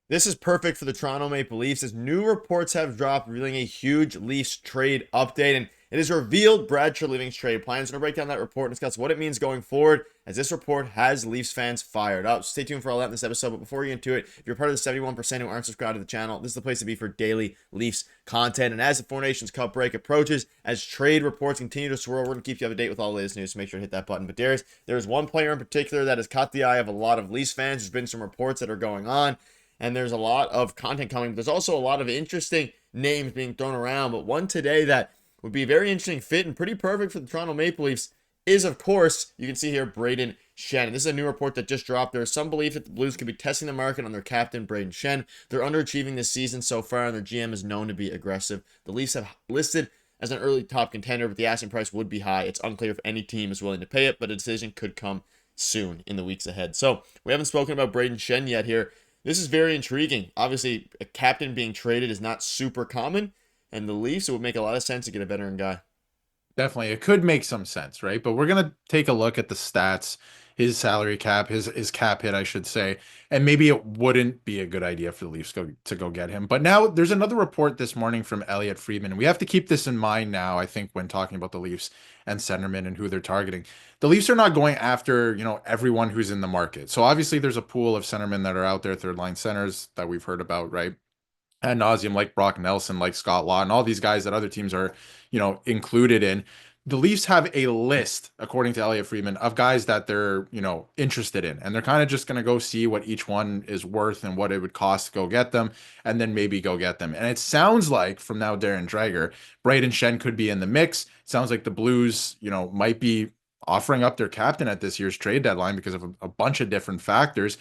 This is perfect for the Toronto Maple Leafs as new reports have dropped revealing a huge Leafs trade update. And it is revealed Brad Treliving's trade plans. We're going to break down that report and discuss what it means going forward as this report has Leafs fans fired up. So stay tuned for all that in this episode. But before we get into it, if you're part of the 71% who aren't subscribed to the channel, this is the place to be for daily Leafs content. And as the Four Nations Cup break approaches, as trade reports continue to swirl, we're going to keep you up to date with all the latest news. So make sure to hit that button. But Darius, there is one player in particular that has caught the eye of a lot of Leafs fans. There's been some reports that are going on, and there's a lot of content coming, but there's also a lot of interesting names being thrown around. But one today that would be a very interesting fit and pretty perfect for the Toronto Maple Leafs is, of course, you can see here, Brayden Schenn. And this is a new report that just dropped. There's some belief that the Blues could be testing the market on their captain, Brayden Schenn. They're underachieving this season so far, and their GM is known to be aggressive. The Leafs have listed as an early top contender, but the asking price would be high. It's unclear if any team is willing to pay it, but a decision could come soon in the weeks ahead. So we haven't spoken about Brayden Schenn yet here. This is very intriguing. Obviously, a captain being traded is not super common, and the Leafs, it would make a lot of sense to get a veteran guy. Definitely. It could make some sense, right? But we're gonna take a look at the stats, his salary cap, his cap hit, I should say, and maybe it wouldn't be a good idea for the Leafs to go get him. But now there's another report this morning from Elliot Friedman. We have to keep this in mind now, I think, when talking about the Leafs and centermen and who they're targeting. The Leafs are not going after, everyone who's in the market. So obviously there's a pool of centermen that are out there, third line centers that we've heard about, right? Ad nauseum, like Brock Nelson, like Scott Law, and all these guys that other teams are, included in. The Leafs have a list, according to Elliot Friedman, of guys that they're, interested in. And they're kind of just going to go see what each one is worth and what it would cost to go get them, and then maybe go get them. And it sounds like, from now Darren Dreger, Brayden Schenn could be in the mix. It sounds like the Blues, might be offering up their captain at this year's trade deadline because of a bunch of different factors.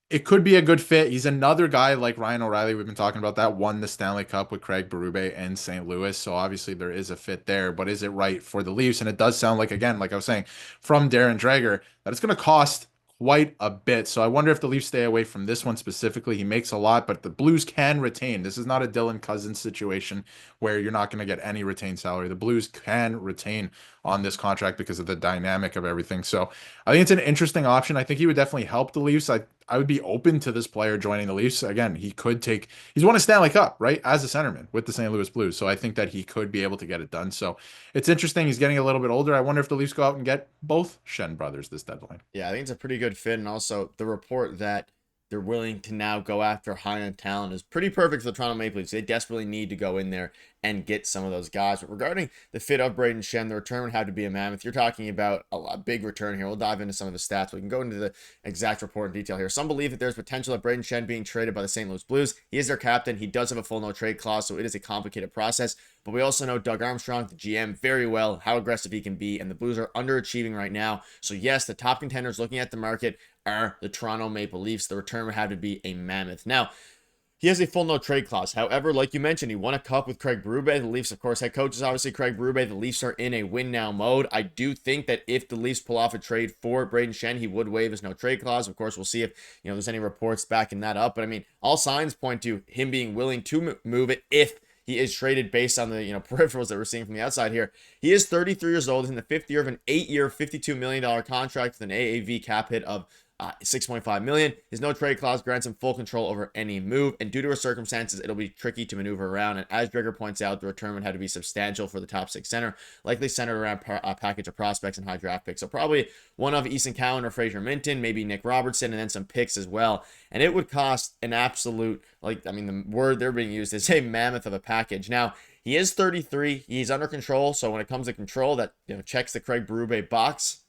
It could be a good fit. He's another guy like Ryan O'Reilly, we've been talking about, that won the Stanley Cup with Craig Berube and St. Louis. So obviously there is a fit there, but is it right for the Leafs? And it does sound like, again, like I was saying, from Darren Dreger, that it's going to cost quite a bit. So I wonder if the Leafs stay away from this one specifically. He makes a lot, but the Blues can retain. This is not a Dylan Cousins situation where you're not going to get any retained salary. The Blues can retain on this contract because of the dynamic of everything. So I think it's an interesting option. I think he would definitely help the Leafs. I would be open to this player joining the Leafs. Again, he's won a Stanley Cup, right? As a centerman with the St. Louis Blues. So I think that he could be able to get it done. So it's interesting. He's getting a little bit older. I wonder if the Leafs go out and get both Schenn brothers this deadline. Yeah, I think it's a pretty good fit. And also, the report that they're willing to now go after high-end talent is pretty perfect for the Toronto Maple Leafs. They desperately need to go in there and get some of those guys. But regarding the fit of Brayden Schenn, the return would have to be a mammoth. You're talking about a big return here. We'll dive into some of the stats. We can go into the exact report in detail here. Some believe that there's potential of Brayden Schenn being traded by the St. Louis Blues. He is their captain. He does have a full no-trade clause, so it is a complicated process. But we also know Doug Armstrong, the GM, very well, how aggressive he can be, and the Blues are underachieving right now. So yes, the top contenders looking at the market are the Toronto Maple Leafs. The return would have to be a mammoth. Now, he has a full no trade clause. However, like you mentioned, he won a cup with Craig Berube. The Leafs, of course, head coach is obviously Craig Berube. The Leafs are in a win now mode. I do think that if the Leafs pull off a trade for Brayden Schenn, he would waive his no trade clause. Of course, we'll see if there's any reports backing that up. But I mean, all signs point to him being willing to move it if he is traded based on the peripherals that we're seeing from the outside here. He is 33 years old. He's in the fifth year of an 8-year, $52 million contract with an AAV cap hit of $6.5 million. His no trade clause grants him full control over any move, and due to his circumstances, it'll be tricky to maneuver around. And as Dreger points out, the return would have to be substantial for the top six center, likely centered around a package of prospects and high draft picks. So probably one of Easton Cowan or Fraser Minton, maybe Nick Robertson, and then some picks as well. And it would cost an absolute, the word they're being used is a mammoth of a package. Now, he is 33. He's under control. So when it comes to control, that checks the Craig Berube box.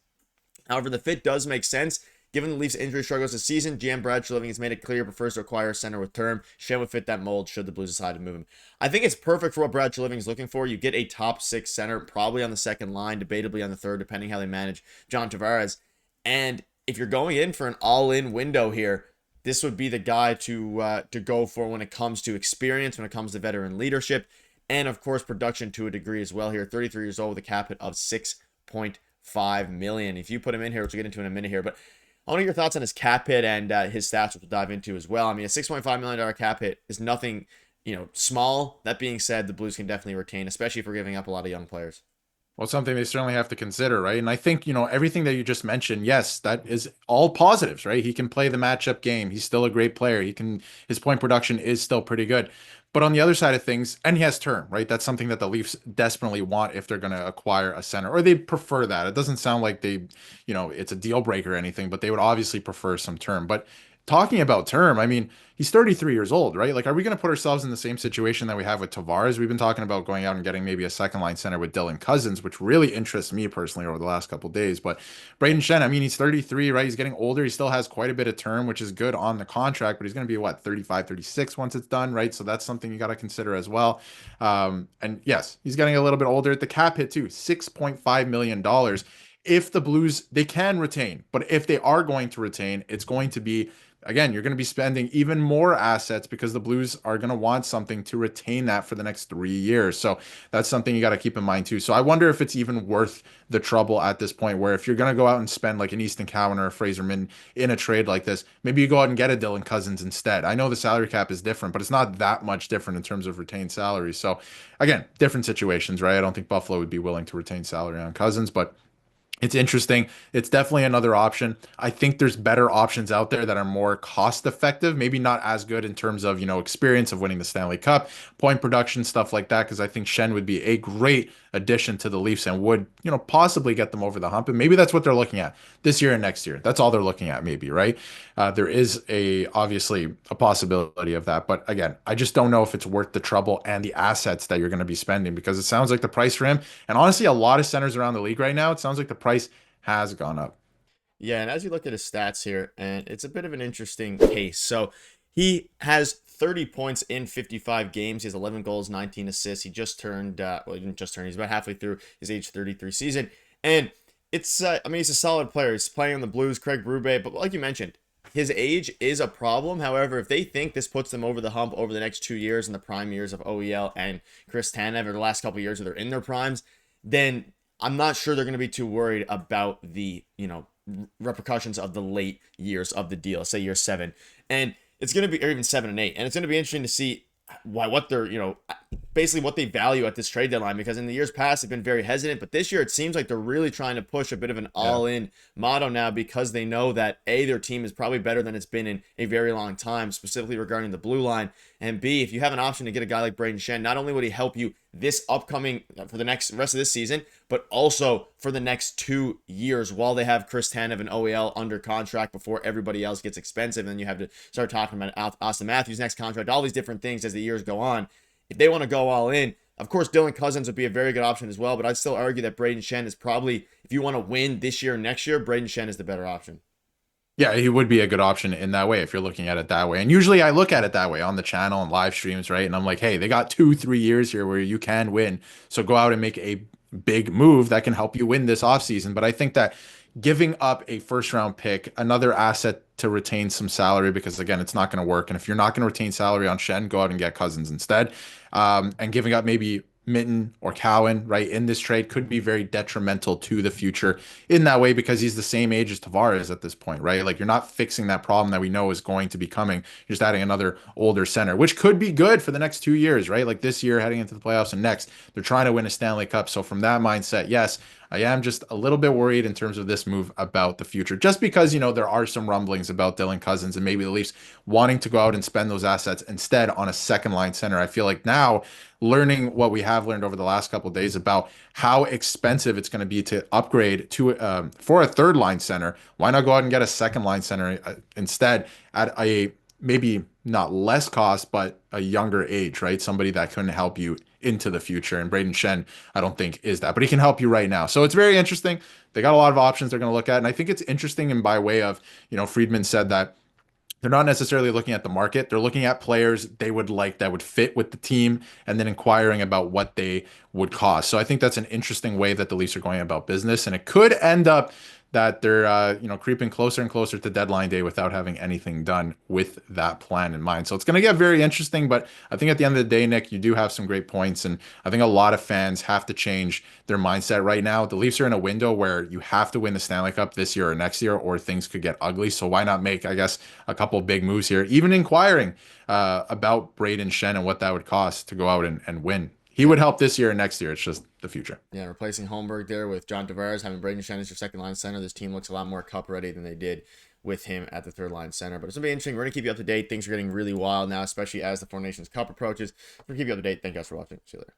However, the fit does make sense. Given the Leafs' injury struggles this season, GM Brad Treliving has made it clear he prefers to acquire a center with term. Schenn would fit that mold should the Blues decide to move him. I think it's perfect for what Brad Treliving is looking for. You get a top six center, probably on the second line, debatably on the third, depending how they manage John Tavares. And if you're going in for an all-in window here, this would be the guy to go for when it comes to experience, when it comes to veteran leadership, and of course production to a degree as well here. 33 years old with a cap hit of $6.5 million. If you put him in here, which we'll get into in a minute here, but I want to hear your thoughts on his cap hit and his stats, which we'll dive into as well. I mean, a $6.5 million cap hit is nothing, small. That being said, the Blues can definitely retain, especially if we're giving up a lot of young players. Well, something they certainly have to consider, right? And I think, everything that you just mentioned, yes, that is all positives, right? He can play the matchup game. He's still a great player. His point production is still pretty good. But on the other side of things, and he has term, right? That's something that the Leafs desperately want if they're going to acquire a center, or they prefer that. It doesn't sound like it's a deal breaker or anything, but they would obviously prefer some term. But talking about term, I mean, he's 33 years old, right? Like, are we going to put ourselves in the same situation that we have with Tavares? We've been talking about going out and getting maybe a second line center with Dylan Cousins, which really interests me personally over the last couple of days. But Brayden Schenn, I mean, he's 33, right? He's getting older. He still has quite a bit of term, which is good on the contract, but he's going to be what, 35, 36 once it's done, right? So that's something you got to consider as well. And yes, he's getting a little bit older. The cap hit too, $6.5 million. If the Blues, they can retain, but if they are going to retain, it's going to be, again, you're going to be spending even more assets because the Blues are going to want something to retain that for the next 3 years. So that's something you got to keep in mind too. So I wonder if it's even worth the trouble at this point, where if you're going to go out and spend like an Easton Cowan or a Fraserman in a trade like this, maybe you go out and get a Dylan Cousins instead. I know the salary cap is different, but it's not that much different in terms of retained salary. So again, different situations, right? I don't think Buffalo would be willing to retain salary on Cousins, but it's interesting. It's definitely another option. I think there's better options out there that are more cost effective, maybe not as good in terms of, experience of winning the Stanley Cup, point production, stuff like that, because I think Schenn would be a great addition to the Leafs and would, possibly get them over the hump. And maybe that's what they're looking at this year and next year. That's all they're looking at, maybe, right? There is obviously a possibility of that. But again, I just don't know if it's worth the trouble and the assets that you're going to be spending, because it sounds like the price for him, and honestly, a lot of centers around the league right now, it sounds like the price has gone up. Yeah, and as you look at his stats here, and it's a bit of an interesting case. So he has 30 points in 55 games. He has 11 goals, 19 assists. He just turned, well, he didn't just turn, he's about halfway through his age 33 season. And I mean, he's a solid player. He's playing on the Blues, Craig Berube, but like you mentioned, his age is a problem. However, if they think this puts them over the hump over the next 2 years in the prime years of OEL and Chris Tanev, or the last couple of years where they're in their primes, then I'm not sure they're going to be too worried about the, repercussions of the late years of the deal, say year 7. And it's going to be, or even 7 and 8. And it's going to be interesting to see what they're, basically what they value at this trade deadline, because in the years past they've been very hesitant, but this year it seems like they're really trying to push a bit of an Yeah. all-in motto now, because they know that A, their team is probably better than it's been in a very long time, specifically regarding the blue line, and B, if you have an option to get a guy like Brayden Schenn, not only would he help you this upcoming for the rest of this season, but also for the next 2 years while they have Chris Tanev and OEL under contract before everybody else gets expensive, and then you have to start talking about Austin Matthews' next contract, all these different things as the years go on. If they want to go all in, of course, Dylan Cousins would be a very good option as well, but I'd still argue that Brayden Schenn is probably, if you want to win this year and next year, Brayden Schenn is the better option. Yeah, he would be a good option in that way if you're looking at it that way. And usually I look at it that way on the channel and live streams, right? And I'm like, hey, they got 2, 3 years here where you can win. So go out and make a big move that can help you win this offseason. But I think that giving up a first round pick, another asset to retain some salary, because again, it's not going to work. And if you're not going to retain salary on Schenn, go out and get Cousins instead. And giving up maybe Mitten or Cowan, right, in this trade could be very detrimental to the future in that way, because he's the same age as Tavares at this point, right? Like, you're not fixing that problem that we know is going to be coming. You're just adding another older center, which could be good for the next 2 years, right? Like this year heading into the playoffs, and next they're trying to win a Stanley Cup. So from that mindset, yes, I am just a little bit worried in terms of this move about the future, just because, there are some rumblings about Dylan Cousins and maybe the Leafs wanting to go out and spend those assets instead on a second line center. I feel like now, learning what we have learned over the last couple of days about how expensive it's going to be to upgrade to for a third line center, why not go out and get a second line center instead at a maybe not less cost, but a younger age, right? Somebody that can help you into the future. And Brayden Schenn, I don't think is that, but he can help you right now. So it's very interesting. They got a lot of options they're going to look at. And I think it's interesting. And by way of, Friedman said that they're not necessarily looking at the market. They're looking at players they would like that would fit with the team, and then inquiring about what they would cost. So I think that's an interesting way that the Leafs are going about business. And it could end up that they're creeping closer and closer to deadline day without having anything done with that plan in mind. So it's going to get very interesting. But I think at the end of the day, Nick, you do have some great points, and I think a lot of fans have to change their mindset right now. The Leafs are in a window where you have to win the Stanley Cup this year or next year, or things could get ugly. So why not make, I guess, a couple of big moves here, even inquiring about Brayden Schenn and what that would cost to go out and win He would help this year and next year. It's just the future. Yeah, replacing Holmberg there with John Tavares, having Brayden Schenn as your second line center. This team looks a lot more cup ready than they did with him at the third line center. But it's going to be interesting. We're going to keep you up to date. Things are getting really wild now, especially as the Four Nations Cup approaches. We're going to keep you up to date. Thank you guys for watching. See you later.